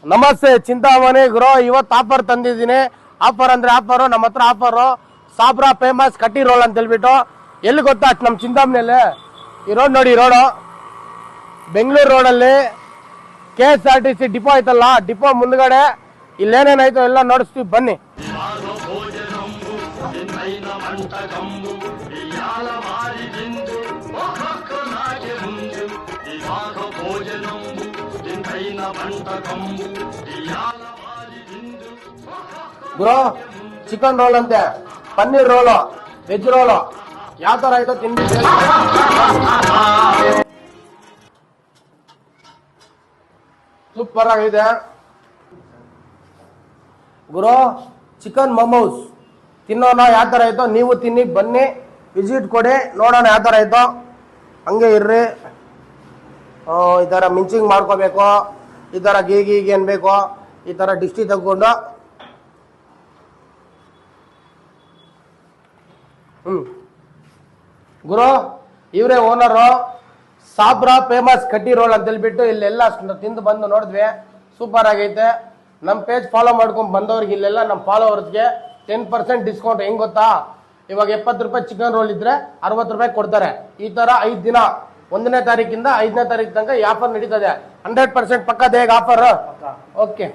ನಮಸ್ತೆ ಚಿಂತಾಮಣಿ ಗುರು. ಇವತ್ತು ಆಫರ್ ತಂದಿದ್ದೀನಿ. ಆಫರ್ ಅಂದ್ರೆ ಆಫರು, ನಮ್ಮ ಹತ್ರ ಆಫರು ಸಾಬ್ರಾ ಫೇಮಸ್ ಕಟ್ಟಿ ರೋಲ್ ಅಂತ ಹೇಳ್ಬಿಟ್ಟು. ಎಲ್ಲಿ ಗೊತ್ತಾ, ನಮ್ಮ ಚಿಂತಾಮಣಿಯಲ್ಲಿ ಈ ರೋಡ್ ನೋಡಿ. ರೋಡು ಬೆಂಗಳೂರು ರೋಡಲ್ಲಿ KSRTC ಡಿಪೋ ಐತಲ್ಲ, ಡಿಪೋ ಮುಂದ್ಗಡೆ ಇಲ್ಲೇನೇನಾಯ್ತು ಎಲ್ಲ ನೋಡಿಸ್ತೀವಿ ಬನ್ನಿ. ಗುರು ಚಿಕನ್ ರೋಲ್ ಅಂತೆ, ಪನ್ನೀರ್ ರೋಲು, ವೆಜ್ ರೋಲು, ಯಾವ ತರ ಆಯ್ತು ತಿಂಡಿ. ಸೂಪರ್ ಆಗಿದೆ ಗುರು. ಚಿಕನ್ ಮೊಮೋಸ್ ತಿನ್ನೋಣ, ಯಾವ ತರ ಆಯ್ತು ನೀವು ತಿನ್ನಿ ಬನ್ನಿ, ವಿಸಿಟ್ ಕೊಡಿ, ನೋಡೋಣ ಯಾವ ತರ ಆಯ್ತು. ಹಂಗೆ ಇರ್ರಿ. ಈ ತರ ಮಿಂಚಿಂಗ್ ಮಾಡ್ಕೋಬೇಕು, ಈ ತರ ಗೀಗಿ ಅನ್ಬೇಕು, ಈ ತರ ಡಿಸ್ಟಿ ತಗೊಂಡು ಗುರು ಇವರೇ ಓನರು. ಸಾಬ್ರಾ ಫೇಮಸ್ ಕಟ್ಟಿ ರೋಲ್ ಅಂತ ಹೇಳ್ಬಿಟ್ಟು ಇಲ್ಲೆಲ್ಲ ತಿಂದು ಬಂದು ನೋಡಿದ್ವಿ, ಸೂಪರ್ ಆಗೈತೆ. ನಮ್ಮ ಪೇಜ್ ಫಾಲೋ ಮಾಡ್ಕೊಂಡು ಬಂದವ್ರಿಗೆ ಇಲ್ಲೆಲ್ಲ ನಮ್ಮ ಫಾಲೋವರ್ಸ್ಗೆ 10% ಡಿಸ್ಕೌಂಟ್. ಹೆಂಗ್ ಗೊತ್ತಾ, ಇವಾಗ 70 ರೂಪಾಯಿ ಚಿಕನ್ ರೋಲ್ ಇದ್ರೆ 60 ರೂಪಾಯಿ ಕೊಡ್ತಾರೆ. ಈ ತರ 5 ದಿನ, 1ನೇ ತಾರೀಕಿಂದ 5ನೇ ತಾರೀಕು ತನಕ ಈ ಆಫರ್ ನಡೀತದೆ. 100% ಪಕ್ಕದ ಹೇಗೆ ಆಫರ್. ಓಕೆ.